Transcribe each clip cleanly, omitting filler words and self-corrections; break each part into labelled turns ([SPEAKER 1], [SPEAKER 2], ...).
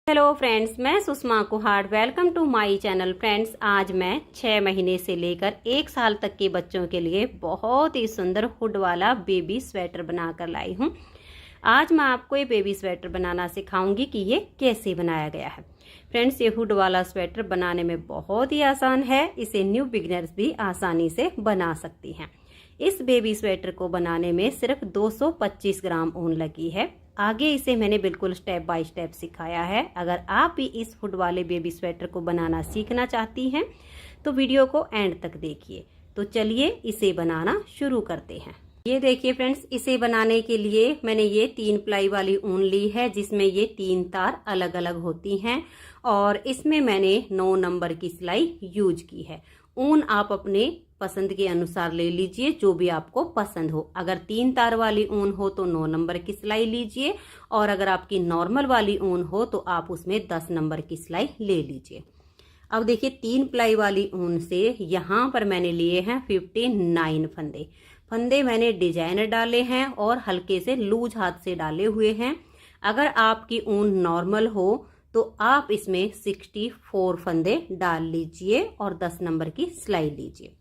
[SPEAKER 1] Hello friends, मैं Sushma Kuhad. Welcome to my channel. Friends, आज मैं 6 महीने से लेकर 1 साल तक के बच्चों के लिए बहुत ही सुंदर हुड वाला बेबी स्वेटर बनाकर लाई हूँ। आज मैं आपको ये बेबी स्वेटर बनाना सिखाऊंगी कि ये कैसे बनाया गया है। फ्रेंड्स, ये हुड वाला स्वेटर बनाने में बहुत ही आसान है। इसे न्यू बिगिनर्स भी आसानी से बना सकती हैं। इस बेबी स्वेटर को बनाने में सिर्फ 225 ग्राम ऊन लगी है। आगे इसे मैंने बिल्कुल स्टेप बाय स्टेप सिखाया है। अगर आप भी इस हुड वाले बेबी स्वेटर को बनाना सीखना चाहती हैं तो वीडियो को एंड तक देखिए। तो चलिए इसे बनाना शुरू करते हैं। ये देखिए फ्रेंड्स, इसे बनाने के लिए मैंने ये 3 प्लाई वाली ऊन ली है, जिसमें ये 3 तार अलग अलग होती हैं और इसमें मैंने 9 नंबर की सिलाई यूज की है। ऊन आप अपने पसंद के अनुसार ले लीजिए, जो भी आपको पसंद हो। अगर 3 तार वाली ऊन हो तो 9 नंबर की सिलाई लीजिए और अगर आपकी नॉर्मल वाली ऊन हो तो आप उसमें 10 नंबर की सिलाई ले लीजिए। अब देखिए, 3 प्लाई वाली ऊन से यहाँ पर मैंने लिए हैं 59 फंदे। फंदे मैंने डिजाइनर डाले हैं और हल्के से लूज हाथ से डाले हुए हैं। अगर आपकी ऊन नॉर्मल हो तो आप इसमें 64 फंदे डाल लीजिए और 10 नंबर की सिलाई लीजिए।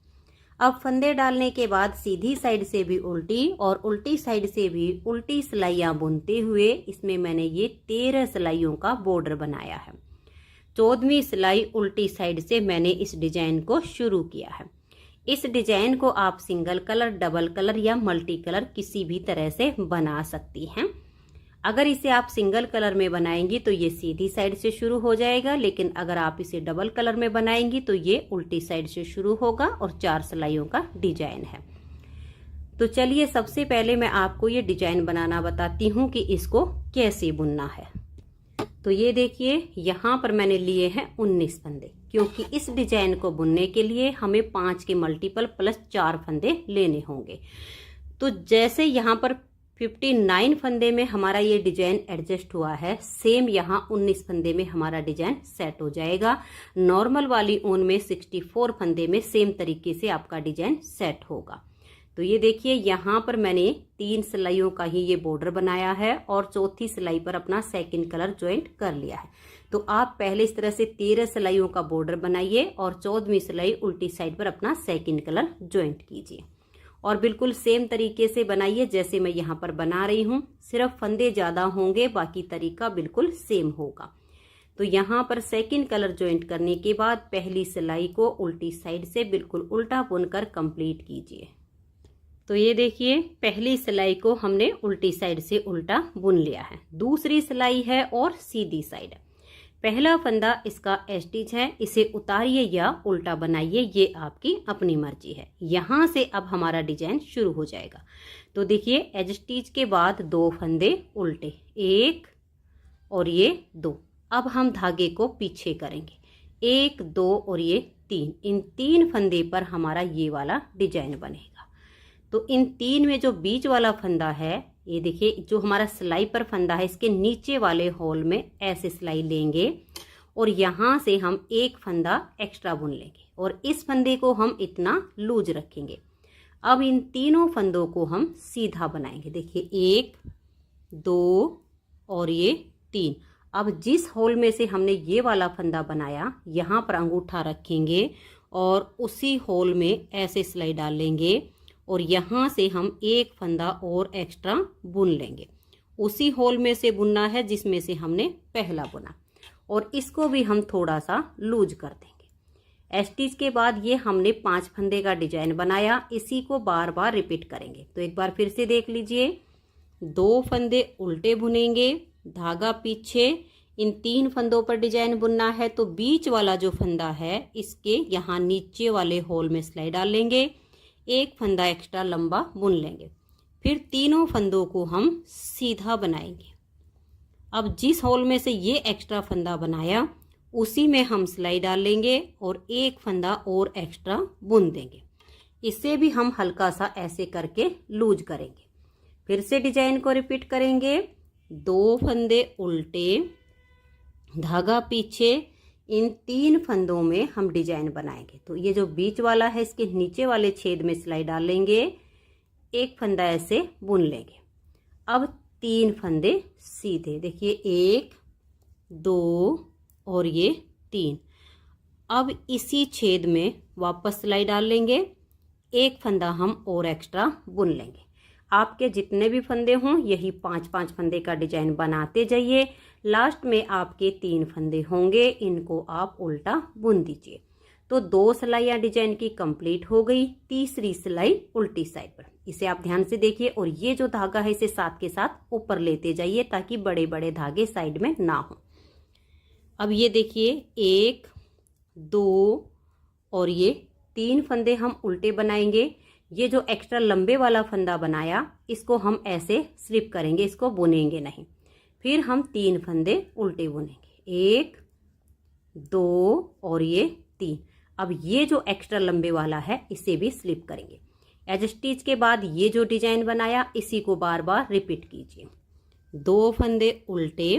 [SPEAKER 1] अब फंदे डालने के बाद सीधी साइड से भी उल्टी और उल्टी साइड से भी उल्टी सिलाइयां बुनते हुए इसमें मैंने ये 13 सिलाइयों का बॉर्डर बनाया है। 14वीं सिलाई उल्टी साइड से मैंने इस डिजाइन को शुरू किया है। इस डिजाइन को आप सिंगल कलर, डबल कलर या मल्टी कलर किसी भी तरह से बना सकती हैं। अगर इसे आप सिंगल कलर में बनाएंगी तो ये सीधी साइड से शुरू हो जाएगा, लेकिन अगर आप इसे डबल कलर में बनाएंगी तो ये उल्टी साइड से शुरू होगा और 4 सिलाइयों का डिजाइन है। तो चलिए सबसे पहले मैं आपको ये डिजाइन बनाना बताती हूँ कि इसको कैसे बुनना है। तो ये देखिए, यहाँ पर मैंने लिए हैं 19 फंदे, क्योंकि इस डिजाइन को बुनने के लिए हमें 5 के मल्टीपल प्लस 4 फंदे लेने होंगे। तो जैसे यहाँ पर 59 फंदे में हमारा ये डिजाइन एडजस्ट हुआ है, सेम यहाँ 19 फंदे में हमारा डिजाइन सेट हो जाएगा। नॉर्मल वाली ऊन में 64 फंदे में सेम तरीके से आपका डिजाइन सेट होगा। तो ये देखिए, यहाँ पर मैंने 3 सिलाइयों का ही ये बॉर्डर बनाया है और चौथी सिलाई पर अपना सेकंड कलर ज्वाइंट कर लिया है। तो आप पहले इस तरह से 13 सिलाइयों का बॉर्डर बनाइए और 14वीं सिलाई उल्टी साइड पर अपना सेकंड कलर ज्वाइंट कीजिए और बिल्कुल सेम तरीके से बनाइए जैसे मैं यहाँ पर बना रही हूँ। सिर्फ फंदे ज्यादा होंगे, बाकी तरीका बिल्कुल सेम होगा। तो यहाँ पर सेकंड कलर ज्वाइंट करने के बाद पहली सिलाई को उल्टी साइड से बिल्कुल उल्टा बुनकर कंप्लीट कीजिए। तो ये देखिए, पहली सिलाई को हमने उल्टी साइड से उल्टा बुन लिया है। दूसरी सिलाई है और सीधी साइड। पहला फंदा इसका स्टिच है, इसे उतारिए या उल्टा बनाइए, ये आपकी अपनी मर्जी है। यहाँ से अब हमारा डिजाइन शुरू हो जाएगा। तो देखिए, एज स्टिच के बाद 2 फंदे उल्टे, 1 और ये 2। अब हम धागे को पीछे करेंगे, 1 2 और ये 3। इन 3 फंदे पर हमारा ये वाला डिजाइन बनेगा। तो इन 3 में जो बीच वाला फंदा है, ये देखिए, जो हमारा सिलाई पर फंदा है, इसके नीचे वाले होल में ऐसे सिलाई लेंगे और यहाँ से हम 1 फंदा एक्स्ट्रा बुन लेंगे और इस फंदे को हम इतना लूज रखेंगे। अब इन तीनों फंदों को हम सीधा बनाएंगे। देखिए, 1 2 और ये 3। अब जिस होल में से हमने ये वाला फंदा बनाया, यहाँ पर अंगूठा रखेंगे और उसी होल में ऐसे सिलाई डाल लेंगे और यहाँ से हम 1 फंदा और एक्स्ट्रा बुन लेंगे। उसी होल में से बुनना है जिसमें से हमने पहला बुना और इसको भी हम थोड़ा सा लूज कर देंगे। स्टिच के बाद ये हमने 5 फंदे का डिजाइन बनाया, इसी को बार बार रिपीट करेंगे। तो एक बार फिर से देख लीजिए, 2 फंदे उल्टे बुनेंगे, धागा पीछे, इन 3 फंदों पर डिजाइन बुनना है। तो बीच वाला जो फंदा है, इसके यहाँ नीचे वाले होल में सिलाई डाल लेंगे, 1 फंदा एक्स्ट्रा लंबा बुन लेंगे। फिर तीनों फंदों को हम सीधा बनाएंगे। अब जिस होल में से ये एक्स्ट्रा फंदा बनाया, उसी में हम सिलाई डाल लेंगे और 1 फंदा और एक्स्ट्रा बुन देंगे। इसे भी हम हल्का सा ऐसे करके लूज करेंगे। फिर से डिजाइन को रिपीट करेंगे, 2 फंदे उल्टे, धागा पीछे, इन 3 फंदों में हम डिजाइन बनाएंगे। तो ये जो बीच वाला है, इसके नीचे वाले छेद में सिलाई डाल लेंगे, 1 फंदा ऐसे बुन लेंगे। अब 3 फंदे सीधे, देखिए 1 2 और ये 3। अब इसी छेद में वापस सिलाई डाल लेंगे, एक फंदा हम और एक्स्ट्रा बुन लेंगे। आपके जितने भी फंदे हों यही 5-5 फंदे का डिजाइन बनाते जाइए। लास्ट में आपके 3 फंदे होंगे, इनको आप उल्टा बुन दीजिए। तो 2 सिलाइयाँ डिजाइन की कंप्लीट हो गई, तीसरी सिलाई उल्टी साइड पर। इसे आप ध्यान से देखिए और ये जो धागा है इसे साथ के साथ ऊपर लेते जाइए ताकि बड़े बड़े धागे साइड में ना हो। अब ये देखिए 1 2 और ये 3 फंदे हम उल्टे बनाएंगे। ये जो एक्स्ट्रा लंबे वाला फंदा बनाया इसको हम ऐसे स्लिप करेंगे, इसको बुनेंगे नहीं। फिर हम 3 फंदे उल्टे बुनेंगे, 1 2 और ये 3। अब ये जो एक्स्ट्रा लंबे वाला है इसे भी स्लिप करेंगे। एज स्टिच के बाद ये जो डिजाइन बनाया इसी को बार बार रिपीट कीजिए। 2 फंदे उल्टे,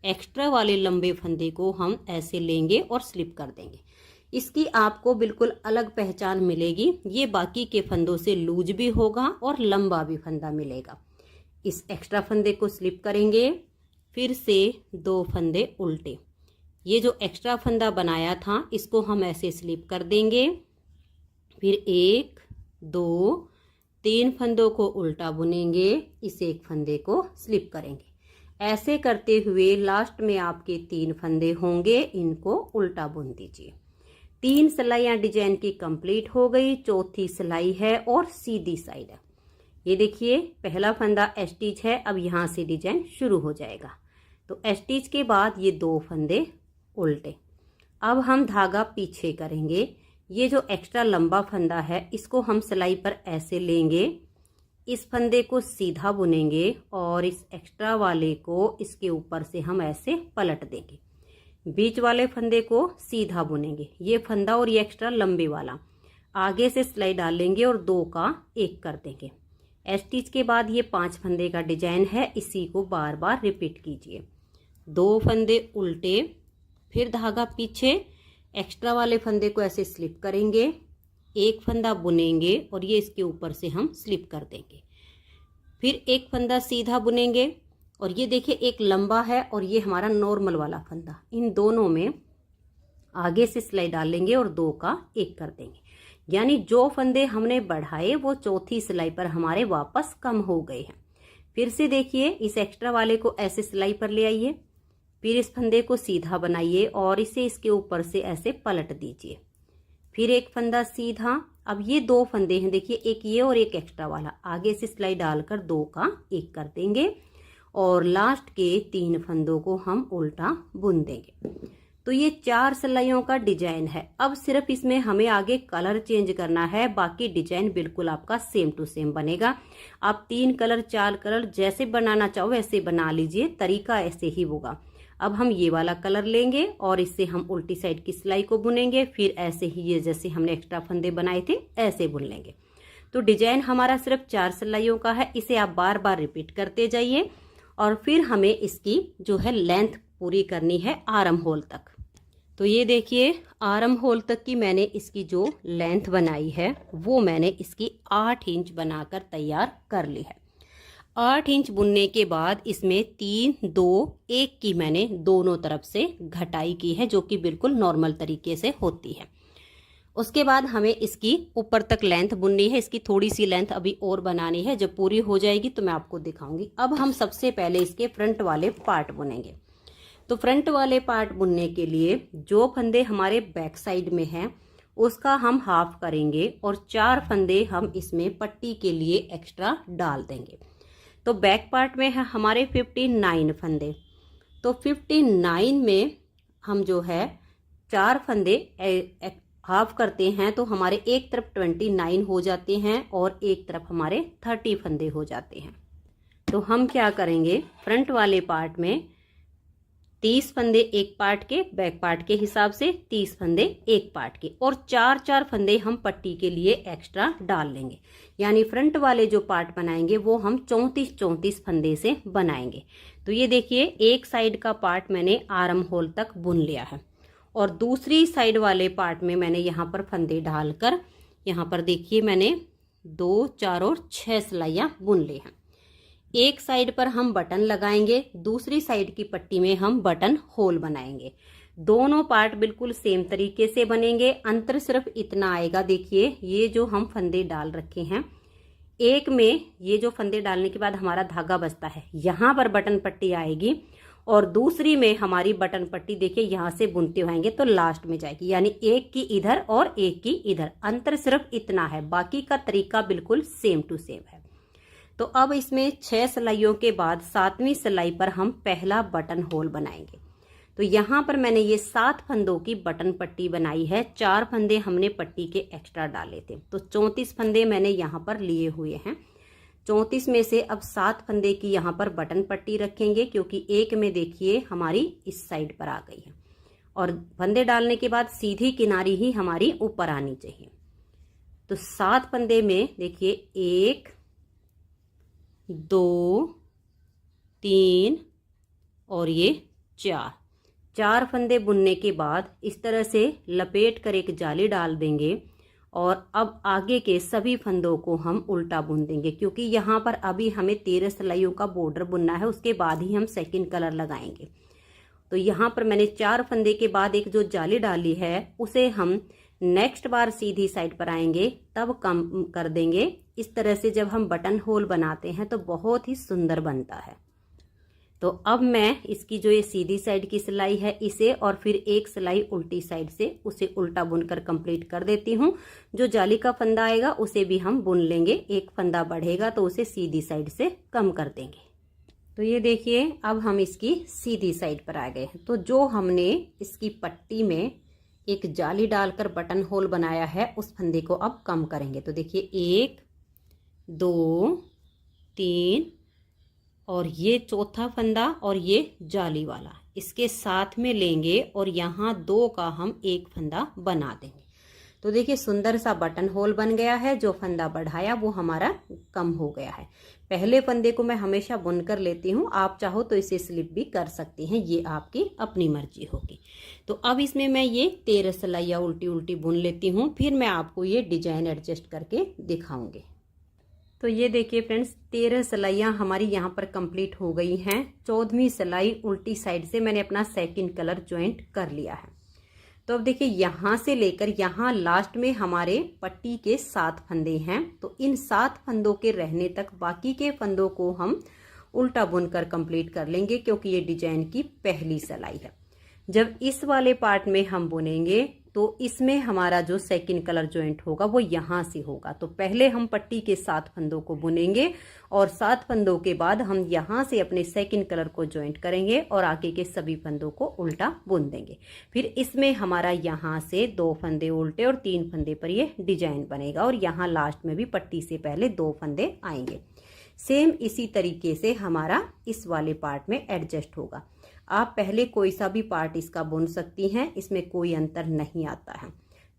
[SPEAKER 1] एक्स्ट्रा वाले लंबे फंदे को हम ऐसे लेंगे और स्लिप कर देंगे। इसकी आपको बिल्कुल अलग पहचान मिलेगी, ये बाकी के फंदों से लूज भी होगा और लंबा भी फंदा मिलेगा। इस एक्स्ट्रा फंदे को स्लिप करेंगे, फिर से 2 फंदे उल्टे। ये जो एक्स्ट्रा फंदा बनाया था इसको हम ऐसे स्लिप कर देंगे, फिर 1 2 3 फंदों को उल्टा बुनेंगे, इस एक फंदे को स्लिप करेंगे। ऐसे करते हुए लास्ट में आपके 3 फंदे होंगे, इनको उल्टा बुन दीजिए। 3 सिलाइयाँ डिजाइन की कंप्लीट हो गई, चौथी सिलाई है और सीधी साइड है। ये देखिए पहला फंदा स्टिच है, अब यहाँ से डिजाइन शुरू हो जाएगा। तो स्टिच के बाद ये 2 फंदे उल्टे। अब हम धागा पीछे करेंगे। ये जो एक्स्ट्रा लंबा फंदा है इसको हम सिलाई पर ऐसे लेंगे, इस फंदे को सीधा बुनेंगे और इस एक्स्ट्रा वाले को इसके ऊपर से हम ऐसे पलट देंगे। बीच वाले फंदे को सीधा बुनेंगे, ये फंदा और ये एक्स्ट्रा लंबे वाला आगे से सिलाई डाल लेंगे और 2 का 1 कर देंगे। स्टिच के बाद ये 5 फंदे का डिजाइन है, इसी को बार बार रिपीट कीजिए। 2 फंदे उल्टे, फिर धागा पीछे, एक्स्ट्रा वाले फंदे को ऐसे स्लिप करेंगे, एक फंदा बुनेंगे और ये इसके ऊपर से हम स्लिप कर देंगे। फिर एक फंदा सीधा बुनेंगे और ये देखिए एक लंबा है और ये हमारा नॉर्मल वाला फंदा, इन दोनों में आगे से सिलाई डाल लेंगे और 2 का 1 कर देंगे। यानी जो फंदे हमने बढ़ाए वो चौथी सिलाई पर हमारे वापस कम हो गए हैं। फिर से देखिए इस एक्स्ट्रा वाले को ऐसे सिलाई पर ले आइए, फिर इस फंदे को सीधा बनाइए और इसे इसके ऊपर से ऐसे पलट दीजिए। फिर एक फंदा सीधा। अब ये 2 फंदे हैं, देखिए एक ये और एक एक्स्ट्रा वाला, आगे से सिलाई डालकर 2 का 1 कर देंगे और लास्ट के 3 फंदों को हम उल्टा बुन देंगे। तो ये 4 सिलाइयों का डिजाइन है। अब सिर्फ इसमें हमें आगे कलर चेंज करना है, बाकी डिजाइन बिल्कुल आपका सेम टू सेम बनेगा। आप 3 कलर 4 कलर जैसे बनाना चाहो वैसे बना लीजिए, तरीका ऐसे ही होगा। अब हम ये वाला कलर लेंगे और इससे हम उल्टी साइड की सिलाई को बुनेंगे, फिर ऐसे ही ये जैसे हमने एक्स्ट्रा फंदे बनाए थे ऐसे बुन लेंगे। तो डिजाइन हमारा सिर्फ 4 सिलाइयों का है, इसे आप बार बार रिपीट करते जाइए और फिर हमें इसकी जो है लेंथ पूरी करनी है आर्म होल तक। तो ये देखिए आर्म होल तक की मैंने इसकी जो लेंथ बनाई है वो मैंने इसकी 8 इंच बनाकर तैयार कर ली है। 8 इंच बुनने के बाद इसमें 3 2 1 की मैंने दोनों तरफ से घटाई की है, जो कि बिल्कुल नॉर्मल तरीके से होती है। उसके बाद हमें इसकी ऊपर तक लेंथ बुननी है, इसकी थोड़ी सी लेंथ अभी और बनानी है, जब पूरी हो जाएगी तो मैं आपको दिखाऊंगी। अब हम सबसे पहले इसके फ्रंट वाले पार्ट बुनेंगे। तो फ्रंट वाले पार्ट बुनने के लिए जो फंदे हमारे बैक साइड में हैं उसका हम हाफ करेंगे और 4 फंदे हम इसमें पट्टी के लिए एक्स्ट्रा डाल देंगे। तो बैक पार्ट में है हमारे 59 फंदे, तो 59 में हम जो है 4 फंदे हाफ करते हैं तो हमारे एक तरफ 29 हो जाते हैं और एक तरफ हमारे 30 फंदे हो जाते हैं। तो हम क्या करेंगे, फ्रंट वाले पार्ट में 30 फंदे एक पार्ट के, बैक पार्ट के हिसाब से 30 फंदे एक पार्ट के, और 4-4 फंदे हम पट्टी के लिए एक्स्ट्रा डाल लेंगे। यानी फ्रंट वाले जो पार्ट बनाएंगे वो हम 34-34 फंदे से बनाएंगे। तो ये देखिए एक साइड का पार्ट मैंने आर्म होल तक बुन लिया है और दूसरी साइड वाले पार्ट में मैंने यहाँ पर फंदे डालकर यहाँ पर देखिए मैंने 2 4 और 6 सिलाइयाँ बुन ली हैं। एक साइड पर हम बटन लगाएंगे, दूसरी साइड की पट्टी में हम बटन होल बनाएंगे। दोनों पार्ट बिल्कुल सेम तरीके से बनेंगे, अंतर सिर्फ इतना आएगा। देखिए ये जो हम फंदे डाल रखे हैं, एक में ये जो फंदे डालने के बाद हमारा धागा बचता है, यहाँ पर बटन पट्टी आएगी और दूसरी में हमारी बटन पट्टी देखिए यहाँ से बुनते हुएंगे तो लास्ट में जाएगी, यानी एक की इधर और एक की इधर। अंतर सिर्फ इतना है, बाकी का तरीका बिल्कुल सेम टू सेम है। तो अब इसमें 6 सिलाइयों के बाद 7वीं सिलाई पर हम पहला बटन होल बनाएंगे। तो यहाँ पर मैंने ये 7 फंदों की बटन पट्टी बनाई है। 4 फंदे हमने पट्टी के एक्स्ट्रा डाले थे, तो 34 फंदे मैंने यहाँ पर लिए हुए हैं। 34 में से अब 7 फंदे की यहाँ पर बटन पट्टी रखेंगे, क्योंकि एक में देखिए हमारी इस साइड पर आ गई है और फंदे डालने के बाद सीधी किनारी ही हमारी ऊपर आनी चाहिए। तो 7 फंदे में देखिए 1 2 3 और ये 4 फंदे बुनने के बाद इस तरह से लपेट कर एक जाली डाल देंगे और अब आगे के सभी फंदों को हम उल्टा बुन देंगे, क्योंकि यहाँ पर अभी हमें 13 सिलाइयों का बॉर्डर बुनना है, उसके बाद ही हम सेकंड कलर लगाएंगे। तो यहाँ पर मैंने 4 फंदे के बाद एक जो जाली डाली है उसे हम नेक्स्ट बार सीधी साइड पर आएंगे तब कम कर देंगे। इस तरह से जब हम बटन होल बनाते हैं तो बहुत ही सुंदर बनता है। तो अब मैं इसकी जो ये सीधी साइड की सिलाई है इसे और फिर एक सिलाई उल्टी साइड से उसे उल्टा बुनकर कंप्लीट कर देती हूँ। जो जाली का फंदा आएगा उसे भी हम बुन लेंगे, एक फंदा बढ़ेगा तो उसे सीधी साइड से कम कर देंगे। तो ये देखिए अब हम इसकी सीधी साइड पर आ गए हैं। तो जो हमने इसकी पट्टी में एक जाली डालकर बटन होल बनाया है उस फंदे को अब कम करेंगे। तो देखिए 1 2 3 और ये चौथा फंदा और ये जाली वाला इसके साथ में लेंगे और यहाँ 2 का हम एक फंदा बना देंगे। तो देखिए सुंदर सा बटन होल बन गया है। जो फंदा बढ़ाया वो हमारा कम हो गया है। पहले फंदे को मैं हमेशा बुनकर लेती हूँ, आप चाहो तो इसे स्लिप भी कर सकती हैं, ये आपकी अपनी मर्जी होगी। तो अब इसमें मैं ये 13 सिलाइयाँ उल्टी उल्टी बुन लेती हूँ, फिर मैं आपको ये डिजाइन एडजस्ट करके दिखाऊंगी। तो ये देखिए फ्रेंड्स 13 सिलाइयाँ हमारी यहाँ पर कंप्लीट हो गई हैं। 14वीं सिलाई उल्टी साइड से मैंने अपना सेकंड कलर ज्वाइंट कर लिया है। तो अब देखिए यहाँ से लेकर यहाँ लास्ट में हमारे पट्टी के 7 फंदे हैं। तो इन 7 फंदों के रहने तक बाकी के फंदों को हम उल्टा बुनकर कंप्लीट कर लेंगे, क्योंकि ये डिजाइन की पहली सिलाई है। जब इस वाले पार्ट में हम बुनेंगे तो इसमें हमारा जो सेकंड कलर ज्वाइंट होगा वो यहाँ से होगा। तो पहले हम पट्टी के 7 फंदों को बुनेंगे और 7 फंदों के बाद हम यहाँ से अपने सेकंड कलर को ज्वाइंट करेंगे और आगे के सभी फंदों को उल्टा बुन देंगे। फिर इसमें हमारा यहाँ से 2 फंदे उल्टे और 3 फंदे पर ये डिजाइन बनेगा और यहाँ लास्ट में भी पट्टी से पहले 2 फंदे आएंगे। सेम इसी तरीके से हमारा इस वाले पार्ट में एडजस्ट होगा। आप पहले कोई सा भी पार्ट इसका बुन सकती हैं, इसमें कोई अंतर नहीं आता है।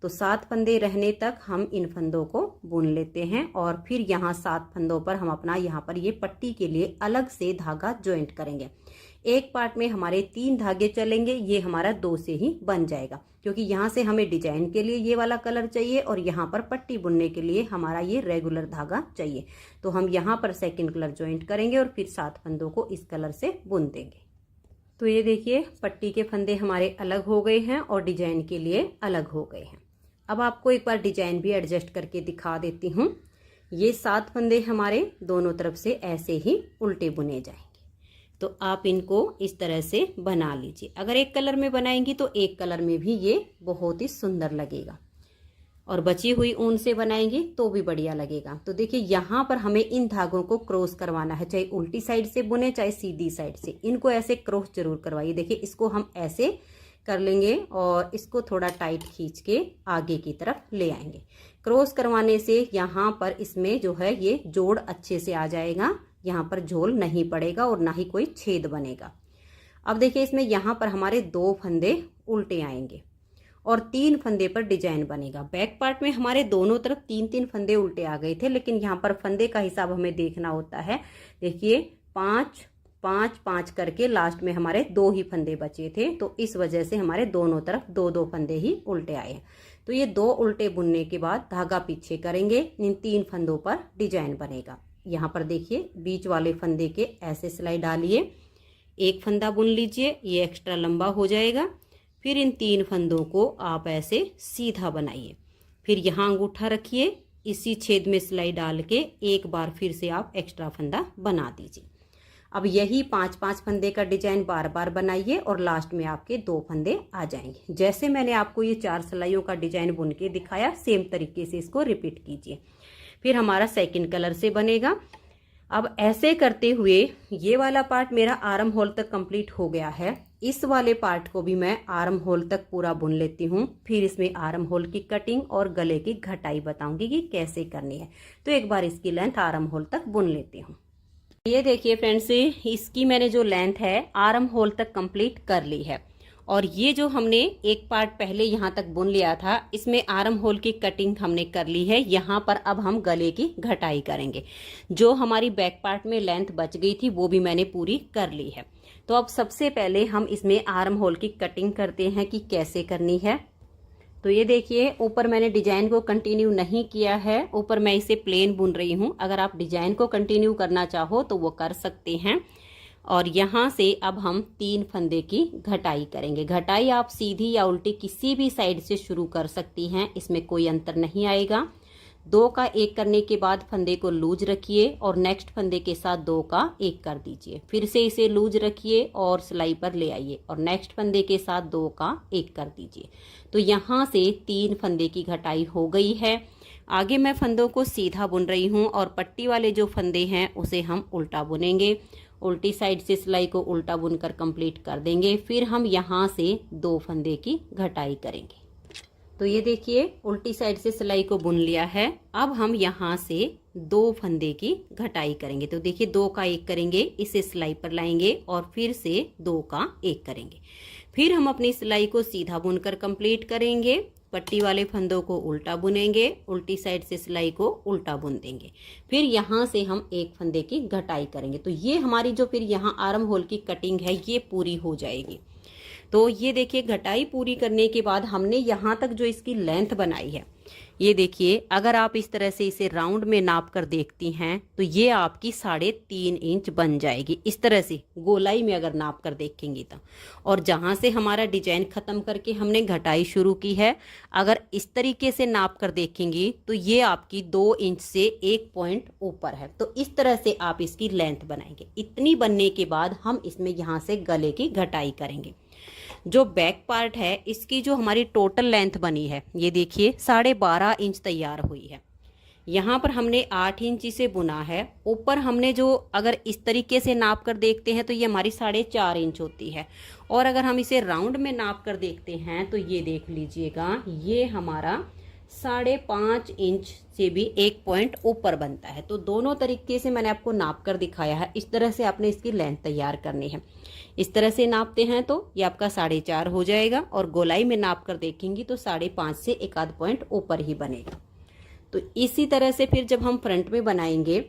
[SPEAKER 1] तो 7 फंदे रहने तक हम इन फंदों को बुन लेते हैं और फिर यहाँ 7 फंदों पर हम अपना यहाँ पर ये पट्टी के लिए अलग से धागा ज्वाइंट करेंगे। एक पार्ट में हमारे 3 धागे चलेंगे, ये हमारा 2 से ही बन जाएगा, क्योंकि यहाँ से हमें डिजाइन के लिए ये वाला कलर चाहिए और यहाँ पर पट्टी बुनने के लिए हमारा ये रेगुलर धागा चाहिए। तो हम यहाँ पर सेकंड कलर ज्वाइंट करेंगे और फिर 7 फंदों को इस कलर से बुन देंगे। तो ये देखिए पट्टी के फंदे हमारे अलग हो गए हैं और डिजाइन के लिए अलग हो गए हैं। अब आपको एक बार डिजाइन भी एडजस्ट करके दिखा देती हूँ। ये 7 फंदे हमारे दोनों तरफ से ऐसे ही उल्टे बुने जाएंगे। तो आप इनको इस तरह से बना लीजिए। अगर एक कलर में बनाएंगी तो एक कलर में भी ये बहुत ही सुंदर लगेगा और बची हुई ऊन से बनाएंगी तो भी बढ़िया लगेगा। तो देखिए यहाँ पर हमें इन धागों को क्रॉस करवाना है, चाहे उल्टी साइड से बुने चाहे सीधी साइड से, इनको ऐसे क्रॉस जरूर करवाइए। देखिए इसको हम ऐसे कर लेंगे और इसको थोड़ा टाइट खींच के आगे की तरफ ले आएंगे। क्रॉस करवाने से यहाँ पर इसमें जो है ये जोड़ अच्छे से आ जाएगा, यहाँ पर झोल नहीं पड़ेगा और ना ही कोई छेद बनेगा। अब देखिए इसमें यहाँ पर हमारे 2 फंदे उल्टे आएंगे और 3 फंदे पर डिजाइन बनेगा। बैक पार्ट में हमारे दोनों तरफ 3-3 फंदे उल्टे आ गए थे, लेकिन यहाँ पर फंदे का हिसाब हमें देखना होता है। देखिए 5-5-5 करके लास्ट में हमारे 2 ही फंदे बचे थे, तो इस वजह से हमारे दोनों तरफ 2-2 फंदे ही उल्टे आए हैं। तो ये 2 उल्टे बुनने के बाद धागा पीछे करेंगे, इन 3 फंदों पर डिजाइन बनेगा। यहाँ पर देखिए बीच वाले फंदे के ऐसे सिलाई डालिए, एक फंदा बुन लीजिए, ये एक्स्ट्रा लंबा हो जाएगा। फिर इन 3 फंदों को आप ऐसे सीधा बनाइए, फिर यहाँ अंगूठा रखिए, इसी छेद में सिलाई डाल के एक बार फिर से आप एक्स्ट्रा फंदा बना दीजिए। अब यही 5-5 फंदे का डिजाइन बार बार बनाइए और लास्ट में आपके 2 फंदे आ जाएंगे। जैसे मैंने आपको ये 4 सिलाइयों का डिजाइन बुन के दिखाया, सेम तरीके से इसको रिपीट कीजिए। फिर हमारा सेकंड कलर से बनेगा। अब ऐसे करते हुए ये वाला पार्ट मेरा आर्म होल तक कंप्लीट हो गया है। इस वाले पार्ट को भी मैं आर्म होल तक पूरा बुन लेती हूँ, फिर इसमें आर्म होल की कटिंग और गले की घटाई बताऊंगी कि कैसे करनी है। तो एक बार इसकी लेंथ आर्म होल तक बुन लेती हूँ। ये देखिए फ्रेंड्स, इसकी मैंने जो लेंथ है आर्म होल तक कंप्लीट कर ली है। और ये जो हमने एक पार्ट पहले यहाँ तक बुन लिया था, इसमें आर्म होल की कटिंग हमने कर ली है। यहाँ पर अब हम गले की घटाई करेंगे। जो हमारी बैक पार्ट में लेंथ बच गई थी वो भी मैंने पूरी कर ली है। तो अब सबसे पहले हम इसमें आर्म होल की कटिंग करते हैं कि कैसे करनी है। तो ये देखिए, ऊपर मैंने डिजाइन को कंटिन्यू नहीं किया है, ऊपर मैं इसे प्लेन बुन रही हूँ। अगर आप डिजाइन को कंटिन्यू करना चाहो तो वो कर सकते हैं। और यहाँ से अब हम 3 फंदे की घटाई करेंगे। घटाई आप सीधी या उल्टी किसी भी साइड से शुरू कर सकती हैं, इसमें कोई अंतर नहीं आएगा। 2 का 1 करने के बाद फंदे को लूज रखिए और नेक्स्ट फंदे के साथ 2 का 1 कर दीजिए। फिर से इसे लूज रखिए और सिलाई पर ले आइए और नेक्स्ट फंदे के साथ 2 का 1 कर दीजिए। तो यहाँ से 3 फंदे की घटाई हो गई है। आगे मैं फंदों को सीधा बुन रही हूँ और पट्टी वाले जो फंदे हैं उसे हम उल्टा बुनेंगे। उल्टी साइड से सिलाई को उल्टा बुनकर कंप्लीट कर देंगे। फिर हम यहाँ से 2 फंदे की घटाई करेंगे। तो ये देखिए, उल्टी साइड से सिलाई को बुन लिया है। अब हम यहाँ से 2 फंदे की घटाई करेंगे। तो देखिए 2 का 1 करेंगे, इसे सिलाई पर लाएंगे और फिर से 2 का 1 करेंगे। फिर हम अपनी सिलाई को सीधा बुनकर कंप्लीट करेंगे। पट्टी वाले फंदों को उल्टा बुनेंगे, उल्टी साइड से सिलाई को उल्टा बुन देंगे। फिर यहाँ से हम 1 फंदे की घटाई करेंगे। तो ये हमारी जो फिर यहाँ आर्म होल की कटिंग है ये पूरी हो जाएगी। तो ये देखिए, घटाई पूरी करने के बाद हमने यहाँ तक जो इसकी लेंथ बनाई है, ये देखिए, अगर आप इस तरह से इसे राउंड में नाप कर देखती हैं तो ये आपकी 3.5 इंच बन जाएगी। इस तरह से गोलाई में अगर नाप कर देखेंगी तो। और जहाँ से हमारा डिजाइन खत्म करके हमने घटाई शुरू की है, अगर इस तरीके से नाप कर देखेंगी तो ये आपकी 2 इंच से 1 पॉइंट ऊपर है। तो इस तरह से आप इसकी लेंथ बनाएंगे। इतनी बनने के बाद हम इसमें यहाँ से गले की घटाई करेंगे। जो बैक पार्ट है इसकी जो हमारी टोटल लेंथ बनी है, ये देखिए 12.5 इंच तैयार हुई है। यहाँ पर हमने 8 इंच इसे बुना है। ऊपर हमने जो अगर इस तरीके से नाप कर देखते हैं तो ये हमारी 4.5 इंच होती है। और अगर हम इसे राउंड में नाप कर देखते हैं तो ये देख लीजिएगा, ये हमारा 5.5 इंच से भी 1 पॉइंट ऊपर बनता है। तो दोनों तरीके से मैंने आपको नाप कर दिखाया है। इस तरह से आपने इसकी लेंथ तैयार करनी है। इस तरह से नापते हैं तो ये आपका 4.5 हो जाएगा और गोलाई में नाप कर देखेंगी तो 5.5 से 1 पॉइंट ऊपर ही बनेगा। तो इसी तरह से फिर जब हम फ्रंट में बनाएंगे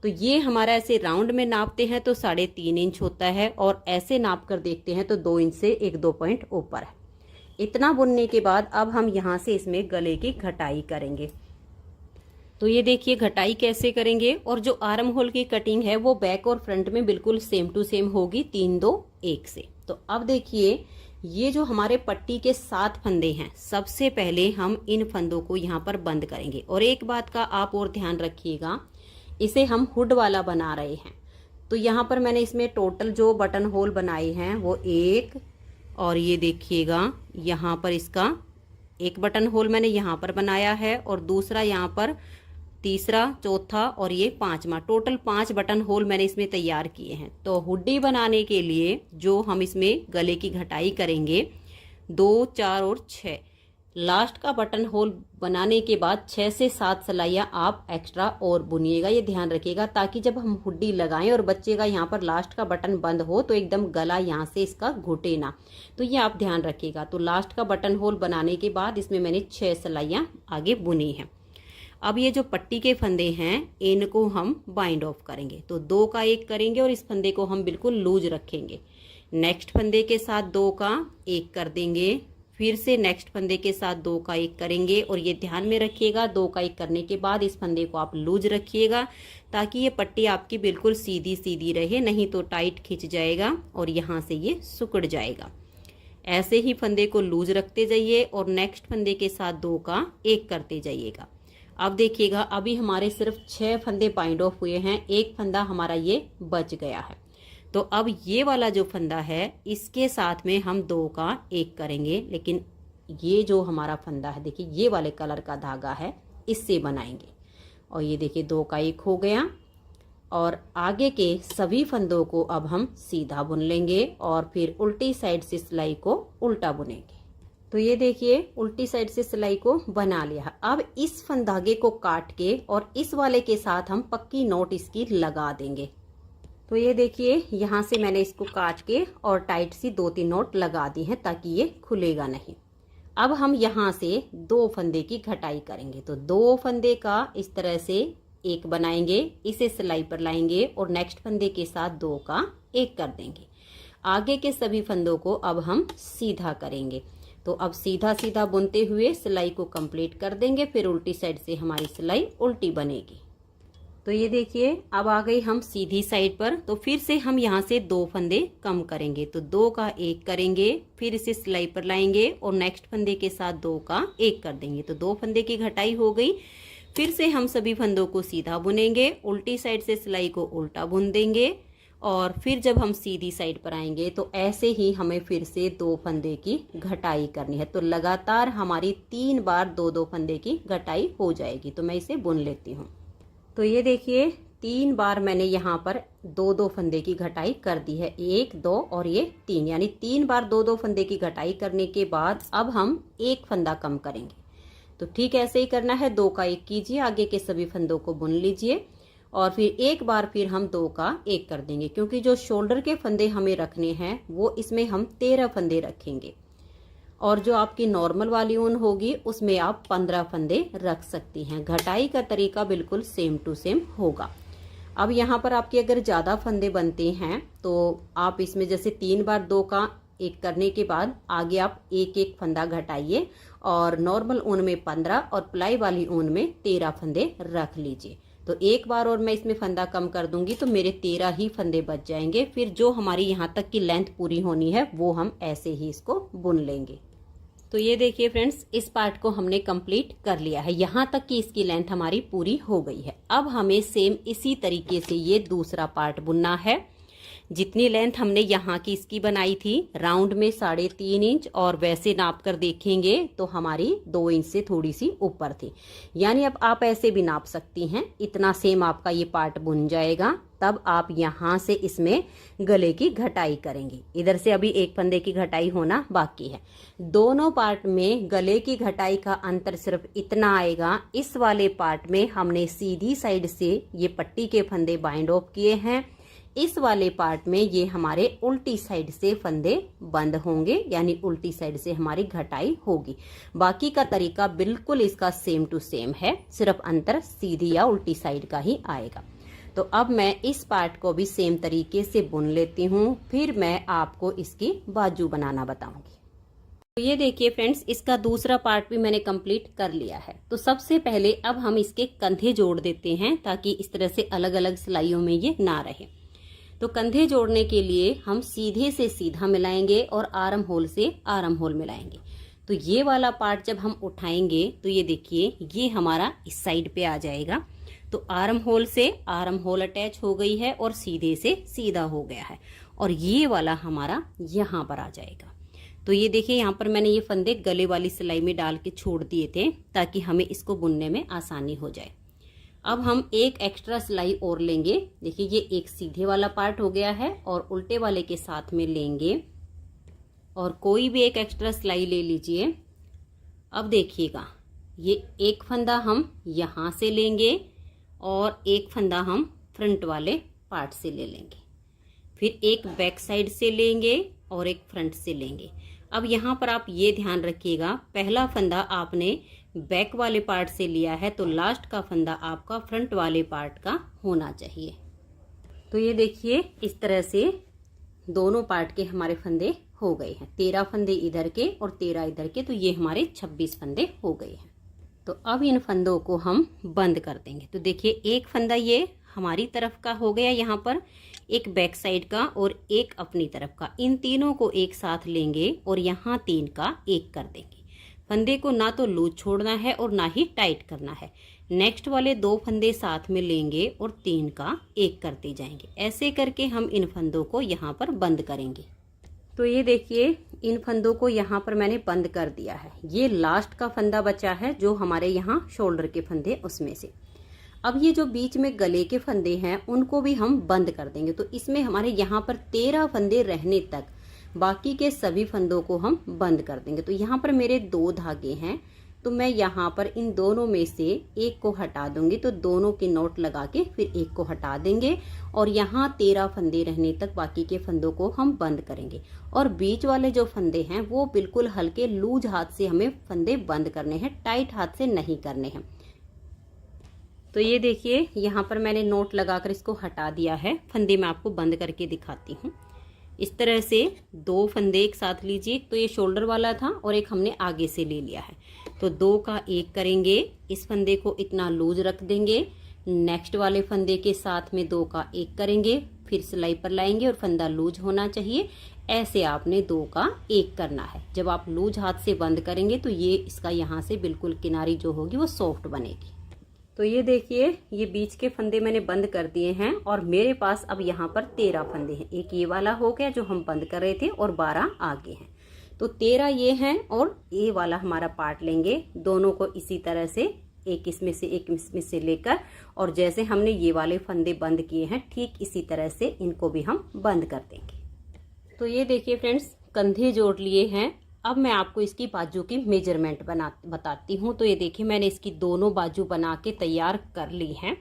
[SPEAKER 1] तो ये हमारा ऐसे राउंड में नापते हैं तो 3.5 इंच होता है और ऐसे नाप कर देखते हैं तो 2 इंच से 1-2 पॉइंट ऊपर है। इतना बुनने के बाद अब हम यहाँ से इसमें गले की घटाई करेंगे। तो ये देखिए घटाई कैसे करेंगे। और जो आर्म होल की कटिंग है वो बैक और फ्रंट में बिल्कुल सेम टू सेम होगी, 3-2-1 से। तो अब देखिए, ये जो हमारे पट्टी के 7 फंदे हैं, सबसे पहले हम इन फंदों को यहाँ पर बंद करेंगे। और एक बात का आप और ध्यान रखिएगा, इसे हम हुड वाला बना रहे हैं। तो यहाँ पर मैंने इसमें टोटल जो बटन होल बनाए हैं वो 1, और ये देखिएगा यहाँ पर इसका 1 बटन होल मैंने यहाँ पर बनाया है और दूसरा यहाँ पर, तीसरा, चौथा और ये 5वां, टोटल 5 बटन होल मैंने इसमें तैयार किए हैं। तो हुडी बनाने के लिए जो हम इसमें गले की घटाई करेंगे 2, 4 और 6, लास्ट का बटन होल बनाने के बाद 6 से 7 सिलाइयाँ आप एक्स्ट्रा और बुनिएगा। ये ध्यान रखिएगा ताकि जब हम हुडी लगाएं और बच्चे का यहाँ पर लास्ट का बटन बंद हो तो एकदम गला यहाँ से इसका घुटे ना। तो ये आप ध्यान रखिएगा। तो लास्ट का बटन होल बनाने के बाद इसमें मैंने 6 सिलाइयाँ आगे बुनी हैं। अब ये जो पट्टी के फंदे हैं इनको हम बाइंड ऑफ करेंगे। तो 2 का 1 करेंगे और इस फंदे को हम बिल्कुल लूज रखेंगे। नेक्स्ट फंदे के साथ 2 का 1 कर देंगे, फिर से नेक्स्ट फंदे के साथ 2 का 1 करेंगे। और ये ध्यान में रखिएगा 2 का 1 करने के बाद इस फंदे को आप लूज रखिएगा ताकि ये पट्टी आपकी बिल्कुल सीधी सीधी रहे, नहीं तो टाइट खिंच जाएगा और यहाँ से ये सिकुड़ जाएगा। ऐसे ही फंदे को लूज रखते जाइए और नेक्स्ट फंदे के साथ 2 का 1 करते जाइएगा। अब देखिएगा अभी हमारे सिर्फ 6 फंदे बाइंड ऑफ हुए हैं, एक फंदा हमारा ये बच गया है। तो अब ये वाला जो फंदा है इसके साथ में हम 2 का 1 करेंगे, लेकिन ये जो हमारा फंदा है देखिए ये वाले कलर का धागा है, इससे बनाएंगे। और ये देखिए 2 का 1 हो गया और आगे के सभी फंदों को अब हम सीधा बुन लेंगे और फिर उल्टी साइड से सिलाई को उल्टा बुनेंगे। तो ये देखिए उल्टी साइड से सिलाई को बना लिया। अब इस धागे को काट के और इस वाले के साथ हम पक्की नोट इसकी लगा देंगे। तो ये देखिए यहाँ से मैंने इसको काट के और टाइट सी 2-3 नोट लगा दी हैं ताकि ये खुलेगा नहीं। अब हम यहाँ से 2 फंदे की घटाई करेंगे। तो 2 फंदे का इस तरह से 1 बनाएंगे, इसे सिलाई पर लाएंगे और नेक्स्ट फंदे के साथ 2 का 1 कर देंगे। आगे के सभी फंदों को अब हम सीधा करेंगे। तो अब सीधा सीधा बुनते हुए सिलाई को कंप्लीट कर देंगे, फिर उल्टी साइड से हमारी सिलाई उल्टी बनेगी। तो ये देखिए अब आ गई हम सीधी साइड पर। तो फिर से हम यहाँ से 2 फंदे कम करेंगे। तो 2 का 1 करेंगे, फिर इसे सिलाई पर लाएंगे और नेक्स्ट फंदे के साथ 2 का 1 कर देंगे। तो 2 फंदे की घटाई हो गई। फिर से हम सभी फंदों को सीधा बुनेंगे, उल्टी साइड से सिलाई को उल्टा बुन देंगे और फिर जब हम सीधी साइड पर आएंगे तो ऐसे ही हमें फिर से 2 फंदे की घटाई करनी है। तो लगातार हमारी 3 बार 2-2 फंदे की घटाई हो जाएगी। तो मैं इसे बुन लेती हूँ। तो ये देखिए 3 बार मैंने यहाँ पर 2-2 फंदे की घटाई कर दी है, 1, 2 और ये 3, यानी 3 बार 2-2 फंदे की घटाई करने के बाद अब हम 1 फंदा कम करेंगे। तो ठीक ऐसे ही करना है, 2 का 1 कीजिए, आगे के सभी फंदों को बुन लीजिए और फिर एक बार फिर हम 2 का 1 कर देंगे, क्योंकि जो शोल्डर के फंदे हमें रखने हैं वो इसमें हम 13 फंदे रखेंगे और जो आपकी नॉर्मल वाली ऊन होगी उसमें आप 15 फंदे रख सकती हैं। घटाई का तरीका बिल्कुल सेम टू सेम होगा। अब यहाँ पर आपके अगर ज़्यादा फंदे बनते हैं तो आप इसमें जैसे 3 बार 2 का 1 करने के बाद आगे आप 1-1 फंदा घटाइए और नॉर्मल ऊन में 15 और प्लाई वाली ऊन में 13 फंदे रख लीजिए। तो एक बार और मैं इसमें फंदा कम कर दूंगी तो मेरे 13 ही फंदे बच जाएंगे। फिर जो हमारी यहाँ तक की लेंथ पूरी होनी है वो हम ऐसे ही इसको बुन लेंगे। तो ये देखिए फ्रेंड्स, इस पार्ट को हमने कंप्लीट कर लिया है, यहाँ तक कि इसकी लेंथ हमारी पूरी हो गई है। अब हमें सेम इसी तरीके से ये दूसरा पार्ट बुनना है। जितनी लेंथ हमने यहाँ की इसकी बनाई थी राउंड में 3.5 इंच और वैसे नाप कर देखेंगे तो हमारी 2 इंच से थोड़ी सी ऊपर थी, यानी अब आप ऐसे भी नाप सकती हैं। इतना सेम आपका ये पार्ट बुन जाएगा। तब आप यहाँ से इसमें गले की घटाई करेंगे। इधर से अभी 1 फंदे की घटाई होना बाकी है। दोनों पार्ट में गले की घटाई का अंतर सिर्फ इतना आएगा, इस वाले पार्ट में हमने सीधी साइड से ये पट्टी के फंदे बाइंड ऑफ किए हैं, इस वाले पार्ट में ये हमारे उल्टी साइड से फंदे बंद होंगे, यानी उल्टी साइड से हमारी घटाई होगी। बाकी का तरीका बिल्कुल इसका सेम टू सेम है, सिर्फ अंतर सीधी या उल्टी साइड का ही आएगा। तो अब मैं इस पार्ट को भी सेम तरीके से बुन लेती हूँ, फिर मैं आपको इसकी बाजू बनाना बताऊंगी। तो ये देखिए फ्रेंड्स, इसका दूसरा पार्ट भी मैंने कंप्लीट कर लिया है। तो सबसे पहले अब हम इसके कंधे जोड़ देते हैं ताकि इस तरह से अलग अलग सिलाइयों में ये ना रहे। तो कंधे जोड़ने के लिए हम सीधे से सीधा मिलाएंगे और आर्म होल से आर्म होल मिलाएंगे। तो ये वाला पार्ट जब हम उठाएंगे तो ये देखिए ये हमारा इस साइड पे आ जाएगा। तो आर्म होल से आर्म होल अटैच हो गई है और सीधे से सीधा हो गया है और ये वाला हमारा यहाँ पर आ जाएगा। तो ये देखिए यहाँ पर मैंने ये फंदे गले वाली सिलाई में डाल के छोड़ दिए थे ताकि हमें इसको बुनने में आसानी हो जाए। अब हम एक एक्स्ट्रा सिलाई और लेंगे। देखिए ये एक सीधे वाला पार्ट हो गया है और उल्टे वाले के साथ में लेंगे और कोई भी एक एक्स्ट्रा सिलाई ले लीजिए। अब देखिएगा ये एक फंदा हम यहाँ से लेंगे और एक फंदा हम फ्रंट वाले पार्ट से ले लेंगे, फिर एक बैक साइड से लेंगे और एक फ्रंट से लेंगे। अब यहाँ पर आप ये ध्यान रखिएगा, पहला फंदा आपने बैक वाले पार्ट से लिया है तो लास्ट का फंदा आपका फ्रंट वाले पार्ट का होना चाहिए। तो ये देखिए इस तरह से दोनों पार्ट के हमारे फंदे हो गए हैं। 13 फंदे इधर के और 13 इधर के, तो ये हमारे 26 फंदे हो गए हैं। तो अब इन फंदों को हम बंद कर देंगे। तो देखिए एक फंदा ये हमारी तरफ का हो गया, यहाँ पर एक बैक साइड का और एक अपनी तरफ का। इन तीनों को एक साथ लेंगे और यहाँ 3 का एक कर देंगे। फंदे को ना तो लूज छोड़ना है और ना ही टाइट करना है। नेक्स्ट वाले 2 फंदे साथ में लेंगे और 3 का एक करते जाएंगे। ऐसे करके हम इन फंदों को यहाँ पर बंद करेंगे। तो ये देखिए इन फंदों को यहाँ पर मैंने बंद कर दिया है। ये लास्ट का फंदा बचा है जो हमारे यहाँ शोल्डर के फंदे उसमें से। अब ये जो बीच में गले के फंदे हैं उनको भी हम बंद कर देंगे। तो इसमें हमारे यहाँ पर 13 फंदे रहने तक बाकी के सभी फंदों को हम बंद कर देंगे। तो यहाँ पर मेरे 2 धागे हैं, तो मैं यहाँ पर इन दोनों में से एक को हटा दूंगी। तो दोनों की नोट लगा के फिर एक को हटा देंगे और यहाँ 13 फंदे रहने तक बाकी के फंदों को हम बंद करेंगे। और बीच वाले जो फंदे हैं वो बिल्कुल हल्के लूज हाथ से हमें फंदे बंद करने हैं, टाइट हाथ से नहीं करने हैं। तो ये देखिए यहाँ पर मैंने नोट लगाकर इसको हटा दिया है। फंदे मैं आपको बंद करके दिखाती हूँ। इस तरह से 2 फंदे एक साथ लीजिए। तो ये शोल्डर वाला था और एक हमने आगे से ले लिया है, तो 2 का एक करेंगे। इस फंदे को इतना लूज रख देंगे। नेक्स्ट वाले फंदे के साथ में 2 का एक करेंगे, फिर सिलाई पर लाएंगे और फंदा लूज होना चाहिए। ऐसे आपने 2 का एक करना है। जब आप लूज हाथ से बंद करेंगे तो ये इसका यहाँ से बिल्कुल किनारी जो होगी वो सॉफ्ट बनेगी। तो ये देखिए ये बीच के फंदे मैंने बंद कर दिए हैं और मेरे पास अब यहाँ पर 13 फंदे हैं। एक ये वाला हो गया जो हम बंद कर रहे थे और 12 आगे हैं। तो 13 ये हैं और ये वाला हमारा पार्ट लेंगे। दोनों को इसी तरह से एक इसमें से लेकर और जैसे हमने ये वाले फंदे बंद किए हैं ठीक इसी तरह से इनको भी हम बंद कर देंगे। तो ये देखिए फ्रेंड्स कंधे जोड़ लिए हैं। अब मैं आपको इसकी बाजू की मेजरमेंट बताती हूँ। तो ये देखिए मैंने इसकी दोनों बाजू बना के तैयार कर ली हैं।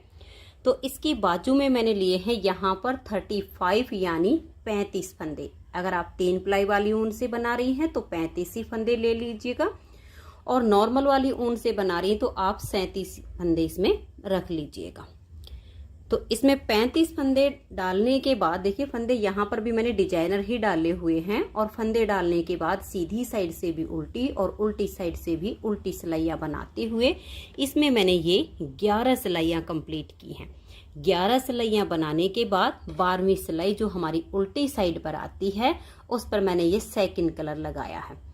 [SPEAKER 1] तो इसकी बाजू में मैंने लिए हैं यहाँ पर 35 यानी 35 फंदे। अगर आप 3 प्लाई वाली ऊन से बना रही हैं तो 35 ही फंदे ले लीजिएगा और नॉर्मल वाली ऊन से बना रही हैं तो आप 37 फंदे इसमें रख लीजिएगा। तो इसमें 35 फंदे डालने के बाद देखिए फंदे यहाँ पर भी मैंने डिजाइनर ही डाले हुए हैं और फंदे डालने के बाद सीधी साइड से भी उल्टी और उल्टी साइड से भी उल्टी सिलाइयाँ बनाते हुए इसमें मैंने ये 11 सिलाइयाँ कंप्लीट की हैं। 11 सिलाइयाँ बनाने के बाद 12वीं सिलाई जो हमारी उल्टी साइड पर आती है उस पर मैंने ये सेकंड कलर लगाया है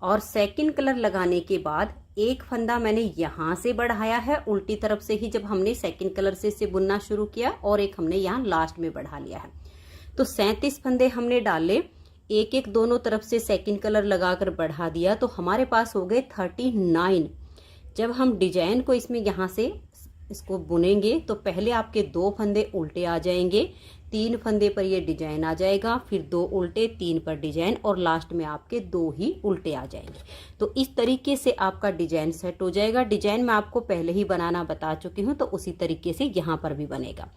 [SPEAKER 1] और सेकंड कलर लगाने के बाद एक फंदा मैंने यहाँ से बढ़ाया है उल्टी तरफ से ही जब हमने सेकंड कलर से इसे बुनना शुरू किया और एक हमने यहाँ लास्ट में बढ़ा लिया है। तो 37 फंदे हमने डाले, एक एक दोनों तरफ से सेकंड कलर लगाकर बढ़ा दिया तो हमारे पास हो गए 39। जब हम डिजाइन को इसमें यहाँ से इसको बुनेंगे तो पहले आपके 2 फंदे उल्टे आ जाएंगे, 3 फंदे पर ये डिजाइन आ जाएगा, फिर 2 उल्टे, 3 पर डिजाइन और लास्ट में आपके 2 ही उल्टे आ जाएंगे। तो इस तरीके से आपका डिजाइन सेट हो जाएगा। डिजाइन मैं आपको पहले ही बनाना बता चुकी हूँ तो उसी तरीके से यहाँ पर भी बनेगा।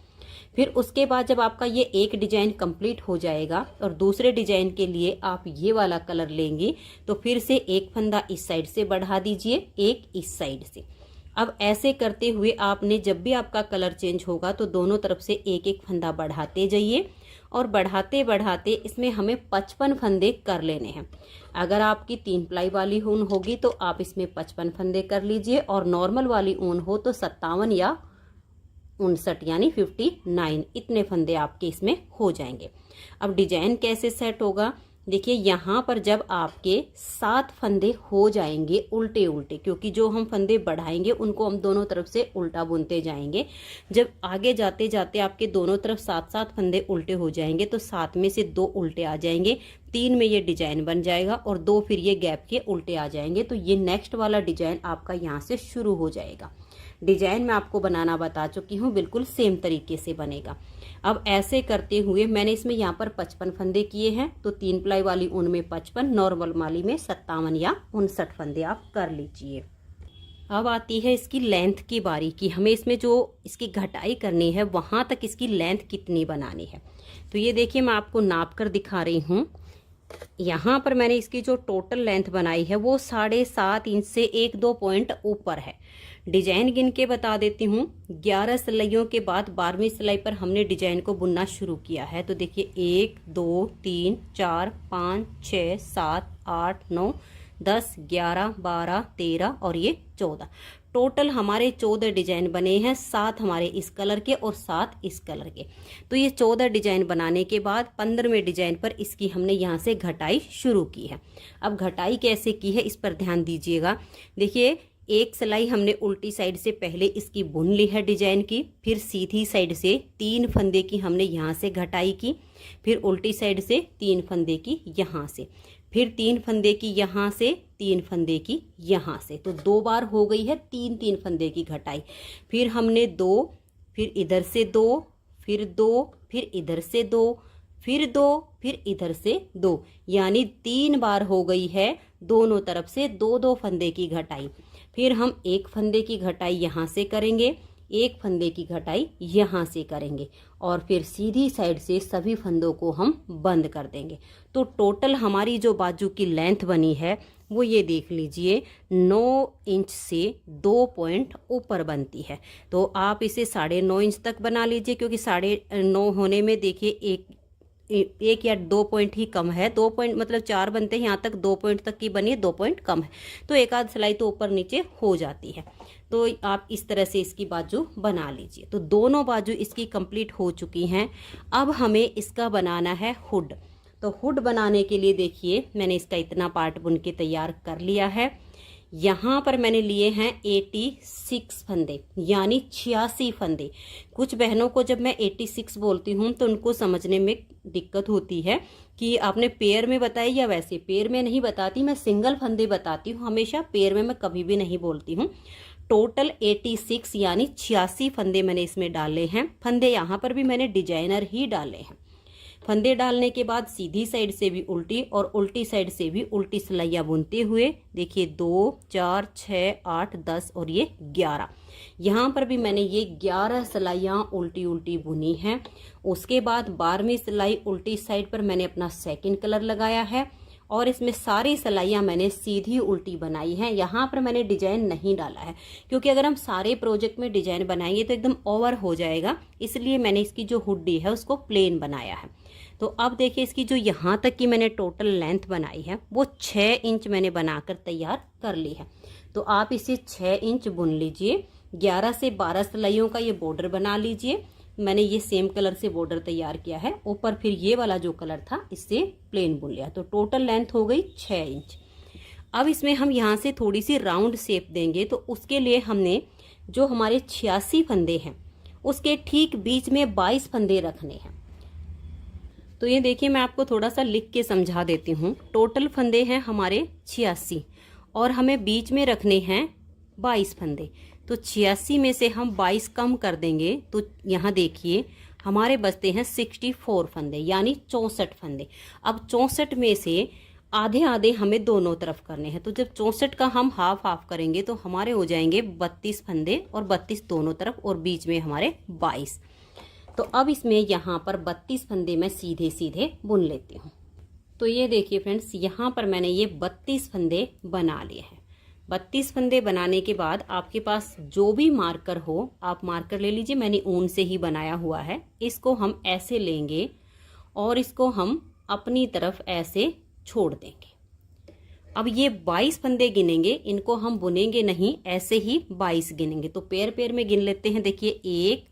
[SPEAKER 1] फिर उसके बाद जब आपका ये एक डिजाइन कंप्लीट हो जाएगा और दूसरे डिजाइन के लिए आप ये वाला कलर लेंगे तो फिर से एक फंदा इस साइड से बढ़ा दीजिए, एक इस साइड से। अब ऐसे करते हुए आपने जब भी आपका कलर चेंज होगा तो दोनों तरफ से एक एक फंदा बढ़ाते जाइए और बढ़ाते बढ़ाते इसमें हमें 55 फंदे कर लेने हैं। अगर आपकी 3 प्लाई वाली ऊन होगी तो आप इसमें 55 फंदे कर लीजिए और नॉर्मल वाली ऊन हो तो 57 या 59 यानी 59 इतने फंदे आपके इसमें हो जाएंगे। अब डिजाइन कैसे सेट होगा देखिए, यहाँ पर जब आपके 7 फंदे हो जाएंगे उल्टे उल्टे, क्योंकि जो हम फंदे बढ़ाएंगे उनको हम दोनों तरफ से उल्टा बुनते जाएंगे। जब आगे जाते जाते आपके दोनों तरफ 7 फंदे उल्टे हो जाएंगे तो 7 में से 2 उल्टे आ जाएंगे, 3 में ये डिजाइन बन जाएगा और 2 फिर ये गैप के उल्टे आ जाएंगे। तो ये नेक्स्ट वाला डिजाइन आपका यहाँ से शुरू हो जाएगा। डिजाइन मैं आपको बनाना बता चुकी हूँ, बिल्कुल सेम तरीके से बनेगा। अब ऐसे करते हुए मैंने इसमें यहाँ पर 55 फंदे किए हैं तो 3 प्लाई वाली ऊन में 55, नॉर्मल वाली में 57 या 59 फंदे आप कर लीजिए। अब आती है इसकी लेंथ की बारी कि हमें इसमें जो इसकी घटाई करनी है वहां तक इसकी लेंथ कितनी बनानी है। तो ये देखिए मैं आपको नाप कर दिखा रही हूँ। यहाँ पर मैंने इसकी जो टोटल लेंथ बनाई है वो 7.5 इंच से 1-2 पॉइंट ऊपर है। डिजाइन गिन के बता देती हूँ। 11 सिलाइयों के बाद 12वीं सिलाई पर हमने डिजाइन को बुनना शुरू किया है। तो देखिए 1 2 3 4 5 6 7 8 9 10 11 12 13 और ये 14। टोटल हमारे 14 डिजाइन बने हैं, 7 हमारे इस कलर के और 7 इस कलर के। तो ये 14 डिजाइन बनाने के बाद 15वें डिजाइन पर इसकी हमने यहाँ से घटाई शुरू की है। अब घटाई कैसे की है इस पर ध्यान दीजिएगा। देखिए एक सिलाई हमने उल्टी साइड से पहले इसकी बुन ली है डिजाइन की, फिर सीधी साइड से 3 फंदे की हमने यहाँ से घटाई की, फिर उल्टी साइड से 3 फंदे की यहाँ से, फिर 3 फंदे की यहाँ से, 3 फंदे की यहाँ से। तो 2 बार हो गई है 3-3 फंदे की घटाई। फिर हमने 2, फिर इधर से 2, फिर 2, फिर इधर से 2, फिर 2, फिर इधर से 2, यानी 3 बार हो गई है दोनों तरफ से 2-2 फंदे की घटाई। फिर हम 1 फंदे की घटाई यहाँ से करेंगे, 1 फंदे की घटाई यहाँ से करेंगे और फिर सीधी साइड से सभी फंदों को हम बंद कर देंगे। तो टोटल हमारी जो बाजू की लेंथ बनी है वो ये देख लीजिए 9 इंच से 2 पॉइंट ऊपर बनती है। तो आप इसे 9.5 इंच तक बना लीजिए, क्योंकि 9.5 होने में देखिए एक या 2 पॉइंट ही कम है। 2 पॉइंट मतलब 4 बनते हैं, यहाँ तक 2 पॉइंट तक की बनी है, 2 पॉइंट कम है तो एक आध सिलाई तो ऊपर नीचे हो जाती है। तो आप इस तरह से इसकी बाजू बना लीजिए। तो दोनों बाजू इसकी कंप्लीट हो चुकी हैं। अब हमें इसका बनाना है हुड। तो हुड बनाने के लिए देखिए मैंने इसका इतना पार्ट बुन के तैयार कर लिया है। यहाँ पर मैंने लिए हैं 86 फंदे, यानी 86 फंदे। कुछ बहनों को जब मैं 86 बोलती हूँ तो उनको समझने में दिक्कत होती है कि आपने पेयर में बताया या वैसे। पेयर में नहीं बताती मैं, सिंगल फंदे बताती हूँ हमेशा, पेयर में मैं कभी भी नहीं बोलती हूँ। टोटल 86 यानी 86 फंदे मैंने इसमें डाले हैं। फंदे यहाँ पर भी मैंने डिजाइनर ही डाले हैं। फंदे डालने के बाद सीधी साइड से भी उल्टी और उल्टी साइड से भी उल्टी सिलाइयाँ बुनते हुए देखिए 2 4 6 8 10 और ये 11। यहाँ पर भी मैंने ये 11 सिलाइयाँ उल्टी उल्टी बुनी हैं। उसके बाद 12वीं सिलाई उल्टी साइड पर मैंने अपना सेकंड कलर लगाया है और इसमें सारी सिलाइयाँ मैंने सीधी उल्टी बनाई हैं। यहाँ पर मैंने डिजाइन नहीं डाला है, क्योंकि अगर हम सारे प्रोजेक्ट में डिजाइन बनाएंगे तो एकदम ओवर हो जाएगा, इसलिए मैंने इसकी जो हुड्डी है उसको प्लेन बनाया है। तो अब देखिए इसकी जो यहाँ तक की मैंने टोटल लेंथ बनाई है वो 6 इंच मैंने बनाकर तैयार कर ली है। तो आप इसे 6 इंच बुन लीजिए। 11 से 12 सिलाइयों का ये बॉर्डर बना लीजिए। मैंने ये सेम कलर से बॉर्डर तैयार किया है, ऊपर फिर ये वाला जो कलर था इससे प्लेन बुन लिया। तो टोटल लेंथ हो गई 6 इंच। अब इसमें हम यहाँ से थोड़ी सी राउंड शेप देंगे, तो उसके लिए हमने जो हमारे 86 फंदे हैं उसके ठीक बीच में 22 फंदे रखने हैं। तो ये देखिए मैं आपको थोड़ा सा लिख के समझा देती हूँ। टोटल फंदे हैं हमारे 86 और हमें बीच में रखने हैं 22 फंदे। तो 86 में से हम 22 कम कर देंगे तो यहाँ देखिए हमारे बचते हैं 64 फंदे, यानी 64 फंदे। अब 64 में से आधे आधे हमें दोनों तरफ करने हैं। तो जब 64 का हम हाफ हाफ करेंगे तो हमारे हो जाएंगे 32 फंदे और 32 दोनों तरफ और बीच में हमारे 22। तो अब इसमें यहाँ पर 32 फंदे मैं सीधे सीधे बुन लेती हूँ। तो ये देखिए फ्रेंड्स, यहाँ पर मैंने ये 32 फंदे बना लिए हैं। 32 फंदे बनाने के बाद आपके पास जो भी मार्कर हो आप मार्कर ले लीजिए। मैंने ऊन से ही बनाया हुआ है। इसको हम ऐसे लेंगे और इसको हम अपनी तरफ ऐसे छोड़ देंगे। अब ये 22 फंदे गिनेंगे, इनको हम बुनेंगे नहीं, ऐसे ही 22 गिनेंगे। तो पैर पैर में गिन लेते हैं। देखिए 1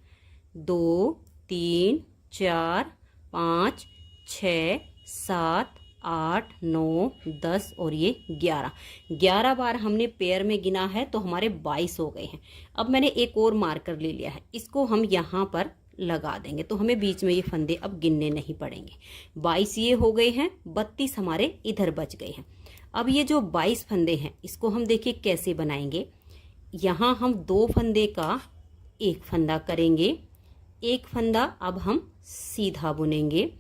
[SPEAKER 1] 2 3 4 5 6 7 8 9 10 और ये 11 बार हमने पेयर में गिना है तो हमारे 22 हो गए हैं। अब मैंने एक और मार्कर ले लिया है, इसको हम यहाँ पर लगा देंगे तो हमें बीच में ये फंदे अब गिनने नहीं पड़ेंगे। 22 ये हो गए हैं, 32 हमारे इधर बच गए हैं। अब ये जो 22 फंदे हैं इसको हम देखिए कैसे बनाएंगे। यहाँ हम 2 फंदे का एक फंदा करेंगे, एक फंदा अब हम सीधा बुनेंगे।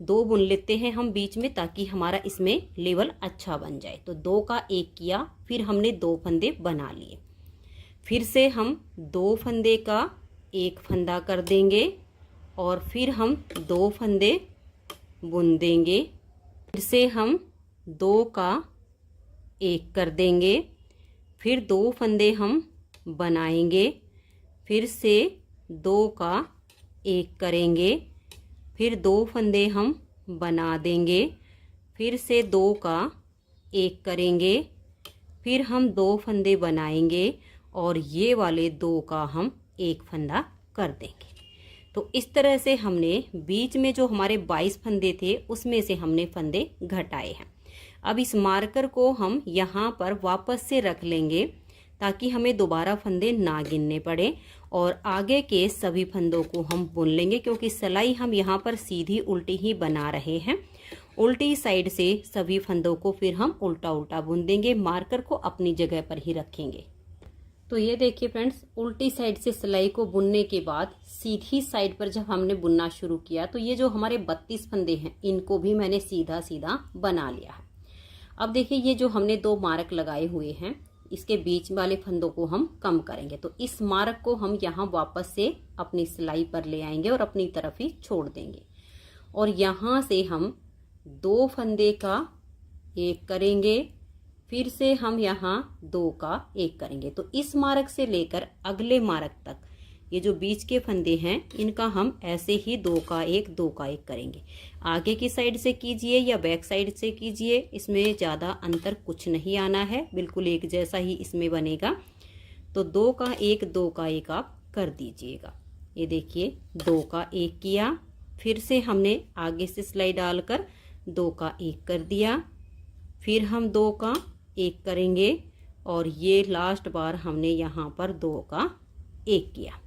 [SPEAKER 1] 2 बुन लेते हैं हम बीच में ताकि हमारा इसमें लेवल अच्छा बन जाए। तो 2 का एक किया, फिर हमने 2 फंदे बना लिए। फिर से हम 2 फंदे का एक फंदा कर देंगे और फिर हम 2 फंदे बुन देंगे फिर से हम 2 का 1 कर देंगे, फिर 2 फंदे हम बनाएंगे, फिर से 2 का 1 करेंगे, फिर 2 फंदे हम बना देंगे, फिर से 2 का 1 करेंगे, फिर हम 2 फंदे बनाएंगे और ये वाले 2 का हम 1 फंदा कर देंगे। तो इस तरह से हमने बीच में जो हमारे 22 फंदे थे उसमें से हमने फंदे घटाए हैं। अब इस मार्कर को हम यहाँ पर वापस से रख लेंगे ताकि हमें दोबारा फंदे ना गिनने पड़े, और आगे के सभी फंदों को हम बुन लेंगे, क्योंकि सिलाई हम यहाँ पर सीधी उल्टी ही बना रहे हैं। उल्टी साइड से सभी फंदों को फिर हम उल्टा उल्टा बुन देंगे, मार्कर को अपनी जगह पर ही रखेंगे। तो ये देखिए फ्रेंड्स, उल्टी साइड से सिलाई को बुनने के बाद सीधी साइड पर जब हमने बुनना शुरू किया तो ये जो हमारे 32 फंदे हैं इनको भी मैंने सीधा सीधा बना लिया है। अब देखिए, ये जो हमने 2 मार्क लगाए हुए हैं इसके बीच वाले फंदों को हम कम करेंगे। तो इस मार्क को हम यहाँ वापस से अपनी सिलाई पर ले आएंगे और अपनी तरफ ही छोड़ देंगे, और यहाँ से हम 2 फंदे का 1 करेंगे, फिर से हम यहाँ 2 का 1 करेंगे। तो इस मार्क से लेकर अगले मार्क तक ये जो बीच के फंदे हैं इनका हम ऐसे ही 2 का 1 2 का 1 करेंगे। आगे की साइड से कीजिए या बैक साइड से कीजिए, इसमें ज़्यादा अंतर कुछ नहीं आना है, बिल्कुल एक जैसा ही इसमें बनेगा। तो 2 का 1 2 का 1 आप कर दीजिएगा। ये देखिए 2 का 1 किया, फिर से हमने आगे से सिलाई डालकर 2 का 1 कर दिया, फिर हम 2 का 1 करेंगे और ये लास्ट बार हमने यहाँ पर 2 का 1 किया।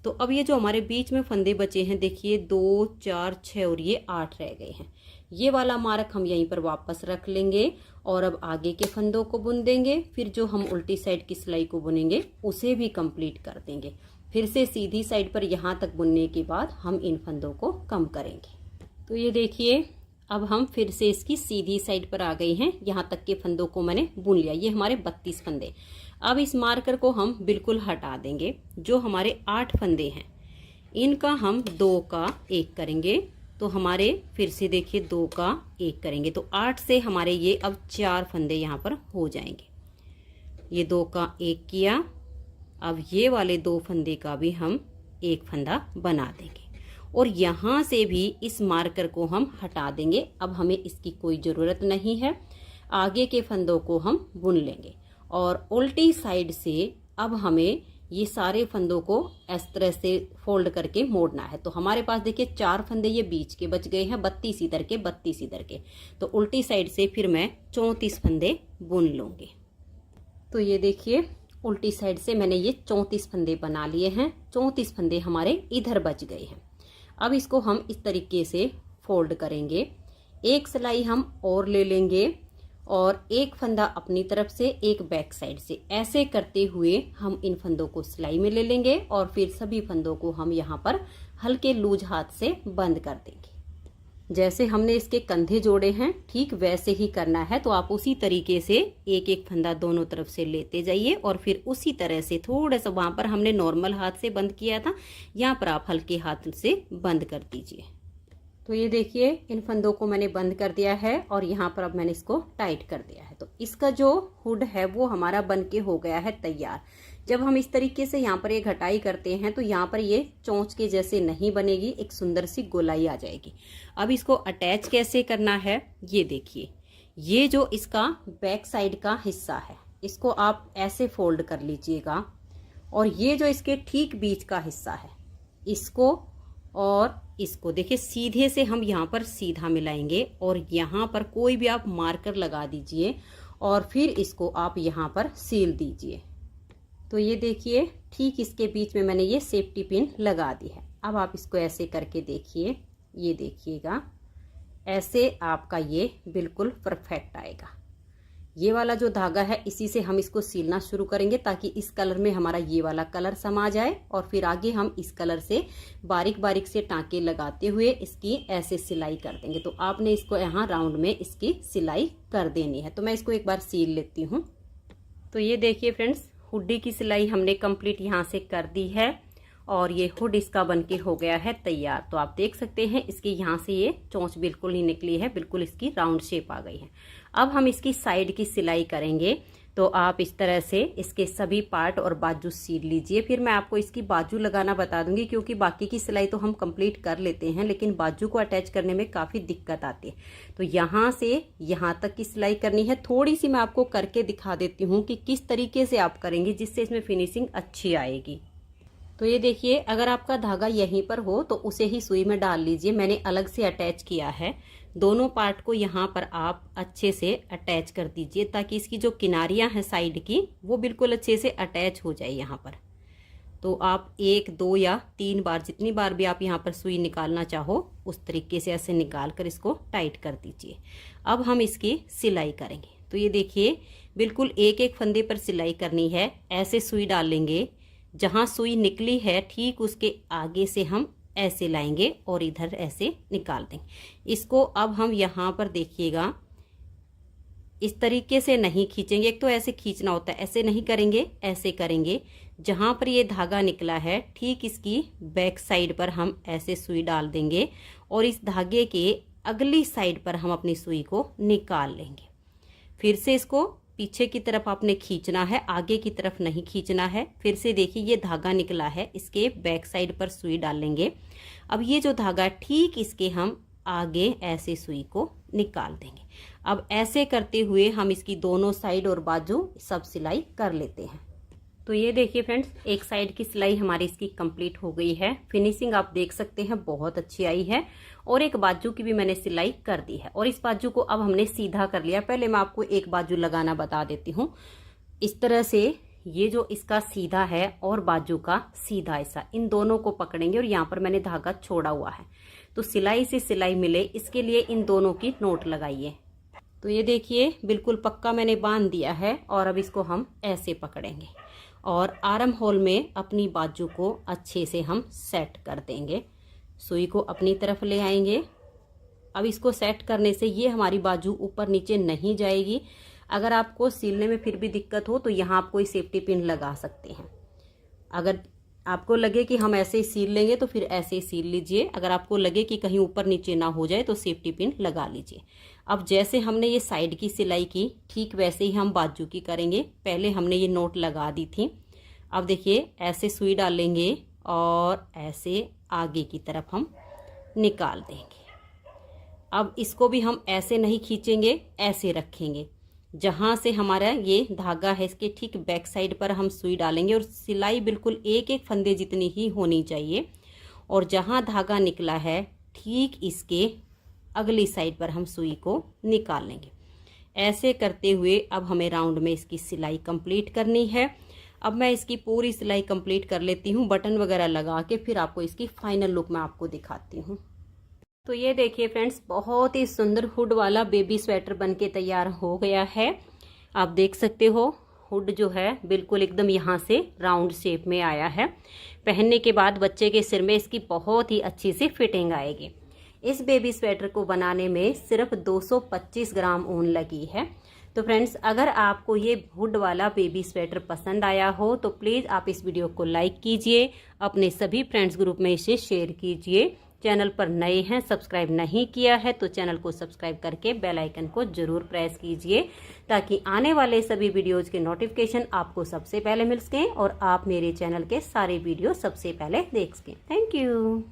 [SPEAKER 1] तो अब ये जो हमारे बीच में फंदे बचे हैं, देखिए 2 4 6 और ये 8 रह गए हैं। ये वाला मार्क हम यहीं पर वापस रख लेंगे और अब आगे के फंदों को बुन देंगे। फिर जो हम उल्टी साइड की सिलाई को बुनेंगे उसे भी कंप्लीट कर देंगे। फिर से सीधी साइड पर यहाँ तक बुनने के बाद हम इन फंदों को कम करेंगे। तो ये देखिए, अब हम फिर से इसकी सीधी साइड पर आ गए हैं। यहाँ तक के फंदों को मैंने बुन लिया। ये हमारे 32 फंदे। अब इस मार्कर को हम बिल्कुल हटा देंगे। जो हमारे 8 फंदे हैं इनका हम 2 का 1 करेंगे। तो हमारे फिर से देखिए 2 का 1 करेंगे तो 8 से हमारे ये अब 4 फंदे यहाँ पर हो जाएंगे। ये 2 का 1 किया, अब ये वाले 2 फंदे का भी हम 1 फंदा बना देंगे और यहाँ से भी इस मार्कर को हम हटा देंगे। अब हमें इसकी कोई ज़रूरत नहीं है। आगे के फंदों को हम बुन लेंगे और उल्टी साइड से अब हमें ये सारे फंदों को इस तरह से फोल्ड करके मोड़ना है। तो हमारे पास देखिए 4 फंदे ये बीच के बच गए हैं, 32 इधर के 32 इधर के। तो उल्टी साइड से फिर मैं 34 फंदे बुन लूँगी। तो ये देखिए, उल्टी साइड से मैंने ये 34 फंदे बना लिए हैं। 34 फंदे हमारे इधर बच गए हैं। अब इसको हम इस तरीके से फोल्ड करेंगे। एक सिलाई हम और ले लेंगे और एक फंदा अपनी तरफ से, एक बैक साइड से, ऐसे करते हुए हम इन फंदों को सिलाई में ले लेंगे और फिर सभी फंदों को हम यहाँ पर हल्के लूज हाथ से बंद कर देंगे। जैसे हमने इसके कंधे जोड़े हैं ठीक वैसे ही करना है। तो आप उसी तरीके से एक एक फंदा दोनों तरफ से लेते जाइए और फिर उसी तरह से थोड़ा सा, वहां पर हमने नॉर्मल हाथ से बंद किया था, यहाँ पर आप हल्के हाथ से बंद कर दीजिए। तो ये देखिए, इन फंदों को मैंने बंद कर दिया है और यहाँ पर अब मैंने इसको टाइट कर दिया है। तो इसका जो हुड है वो हमारा बन के हो गया है तैयार। जब हम इस तरीके से यहाँ पर ये घटाई करते हैं तो यहाँ पर ये चोंच के जैसे नहीं बनेगी, एक सुंदर सी गोलाई आ जाएगी। अब इसको अटैच कैसे करना है ये देखिए। ये जो इसका बैक साइड का हिस्सा है इसको आप ऐसे फोल्ड कर लीजिएगा और ये जो इसके ठीक बीच का हिस्सा है इसको और इसको देखिए सीधे से हम यहाँ पर सीधा मिलाएंगे और यहाँ पर कोई भी आप मार्कर लगा दीजिए और फिर इसको आप यहाँ पर सील दीजिए। तो ये देखिए, ठीक इसके बीच में मैंने ये सेफ्टी पिन लगा दी है। अब आप इसको ऐसे करके देखिए, ये देखिएगा, ऐसे आपका ये बिल्कुल परफेक्ट आएगा। ये वाला जो धागा है इसी से हम इसको सीलना शुरू करेंगे ताकि इस कलर में हमारा ये वाला कलर समा जाए और फिर आगे हम इस कलर से बारीक बारीक से टांके लगाते हुए इसकी ऐसे सिलाई कर देंगे। तो आपने इसको यहाँ राउंड में इसकी सिलाई कर देनी है। तो मैं इसको एक बार सील लेती हूँ। तो ये देखिए फ्रेंड्स, हुड्डी की सिलाई हमने कंप्लीट यहाँ से कर दी है और ये हुड इसका बनके हो गया है तैयार। तो आप देख सकते हैं इसकी यहाँ से ये चोंच बिल्कुल नहीं निकली है, बिल्कुल इसकी राउंड शेप आ गई है। अब हम इसकी साइड की सिलाई करेंगे। तो आप इस तरह से इसके सभी पार्ट और बाजू सील लीजिए। फिर मैं आपको इसकी बाजू लगाना बता दूंगी, क्योंकि बाकी की सिलाई तो हम कंप्लीट कर लेते हैं, लेकिन बाजू को अटैच करने में काफ़ी दिक्कत आती है। तो यहाँ से यहाँ तक की सिलाई करनी है। थोड़ी सी मैं आपको करके दिखा देती हूँ कि किस तरीके से आप करेंगे जिससे इसमें फिनिशिंग अच्छी आएगी। तो ये देखिए, अगर आपका धागा यहीं पर हो तो उसे ही सुई में डाल लीजिए। मैंने अलग से अटैच किया है। दोनों पार्ट को यहाँ पर आप अच्छे से अटैच कर दीजिए, ताकि इसकी जो किनारियाँ हैं साइड की वो बिल्कुल अच्छे से अटैच हो जाए यहाँ पर। तो आप 1, 2 या 3 बार, जितनी बार भी आप यहाँ पर सुई निकालना चाहो उस तरीके से ऐसे निकाल कर इसको टाइट कर दीजिए। अब हम इसकी सिलाई करेंगे। तो ये देखिए, बिल्कुल एक एक फंदे पर सिलाई करनी है। ऐसे सुई डालेंगे, जहाँ सुई निकली है ठीक उसके आगे से हम ऐसे लाएंगे और इधर ऐसे निकाल देंगे इसको। अब हम यहाँ पर देखिएगा, इस तरीके से नहीं खींचेंगे। एक तो ऐसे खींचना होता है, ऐसे नहीं करेंगे, ऐसे करेंगे। जहाँ पर ये धागा निकला है ठीक इसकी बैक साइड पर हम ऐसे सुई डाल देंगे और इस धागे के अगली साइड पर हम अपनी सुई को निकाल लेंगे। फिर से इसको पीछे की तरफ आपने खींचना है, आगे की तरफ नहीं खींचना है। फिर से देखिए, ये धागा निकला है, इसके बैक साइड पर सुई डालेंगे। अब ये जो धागा ठीक इसके हम आगे ऐसे सुई को निकाल देंगे। अब ऐसे करते हुए हम इसकी दोनों साइड और बाजू सब सिलाई कर लेते हैं। तो ये देखिए फ्रेंड्स, एक साइड की सिलाई हमारी इसकी कंप्लीट हो गई है। फिनिशिंग आप देख सकते हैं बहुत अच्छी आई है। और एक बाजू की भी मैंने सिलाई कर दी है और इस बाजू को अब हमने सीधा कर लिया। पहले मैं आपको एक बाजू लगाना बता देती हूँ। इस तरह से ये जो इसका सीधा है और बाजू का सीधा ऐसा, इन दोनों को पकड़ेंगे और यहाँ पर मैंने धागा छोड़ा हुआ है। तो सिलाई से सिलाई मिले इसके लिए इन दोनों की नोट लगाइए। तो ये देखिए, बिल्कुल पक्का मैंने बांध दिया है और अब इसको हम ऐसे पकड़ेंगे और आर्म होल में अपनी बाजू को अच्छे से हम सेट कर देंगे। सुई को अपनी तरफ ले आएंगे। अब इसको सेट करने से ये हमारी बाजू ऊपर नीचे नहीं जाएगी। अगर आपको सिलने में फिर भी दिक्कत हो तो यहाँ आप कोई सेफ्टी पिन लगा सकते हैं। अगर आपको लगे कि हम ऐसे ही सील लेंगे तो फिर ऐसे ही सील लीजिए। अगर आपको लगे कि कहीं ऊपर नीचे ना हो जाए तो सेफ्टी पिन लगा लीजिए। अब जैसे हमने ये साइड की सिलाई की ठीक वैसे ही हम बाजू की करेंगे। पहले हमने ये नोट लगा दी थी। अब देखिए, ऐसे सुई डालेंगे और ऐसे आगे की तरफ हम निकाल देंगे। अब इसको भी हम ऐसे नहीं खींचेंगे, ऐसे रखेंगे। जहाँ से हमारा ये धागा है इसके ठीक बैक साइड पर हम सुई डालेंगे और सिलाई बिल्कुल एक एक फंदे जितनी ही होनी चाहिए। और जहाँ धागा निकला है ठीक इसके अगली साइड पर हम सुई को निकाल लेंगे। ऐसे करते हुए अब हमें राउंड में इसकी सिलाई कंप्लीट करनी है। अब मैं इसकी पूरी सिलाई कंप्लीट कर लेती हूँ बटन वगैरह लगा के, फिर आपको इसकी फाइनल लुक मैं आपको दिखाती हूँ। तो ये देखिए फ्रेंड्स, बहुत ही सुंदर हुड वाला बेबी स्वेटर बनके तैयार हो गया है। आप देख सकते हो हुड जो है बिल्कुल एकदम यहाँ से राउंड शेप में आया है। पहनने के बाद बच्चे के सिर में इसकी बहुत ही अच्छी सी फिटिंग आएगी। इस बेबी स्वेटर को बनाने में सिर्फ 225 ग्राम ऊन लगी है। तो फ्रेंड्स, अगर आपको ये हुड वाला बेबी स्वेटर पसंद आया हो तो प्लीज़ आप इस वीडियो को लाइक कीजिए, अपने सभी फ्रेंड्स ग्रुप में इसे शेयर कीजिए। चैनल पर नए हैं, सब्सक्राइब नहीं किया है तो चैनल को सब्सक्राइब करके बेल आइकन को जरूर प्रेस कीजिए, ताकि आने वाले सभी वीडियोज़ के नोटिफिकेशन आपको सबसे पहले मिल सकें और आप मेरे चैनल के सारे वीडियो सबसे पहले देख सकें। Thank you.